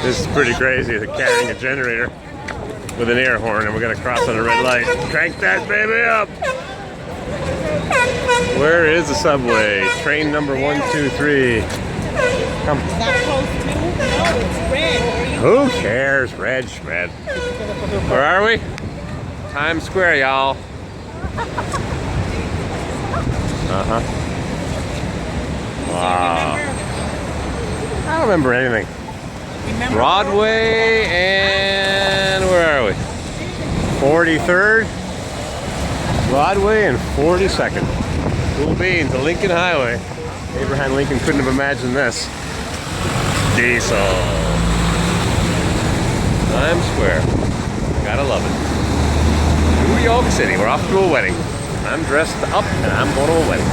This is pretty crazy. They're carrying a generator with an air horn, and we're gonna cross on a red light. Crank that baby up! Where is the subway? Train number 123. Come. Is that close too? No, it's red. Who cares? Red shred. Where are we? Times Square, y'all. Wow. I don't remember anything. Broadway and where are we? 43rd, Broadway and 42nd. Cool beans, the Lincoln Highway. Abraham Lincoln couldn't have imagined this. Diesel. Times Square. Gotta love it. New York City. We're off to a wedding. I'm dressed up and I'm going to a wedding.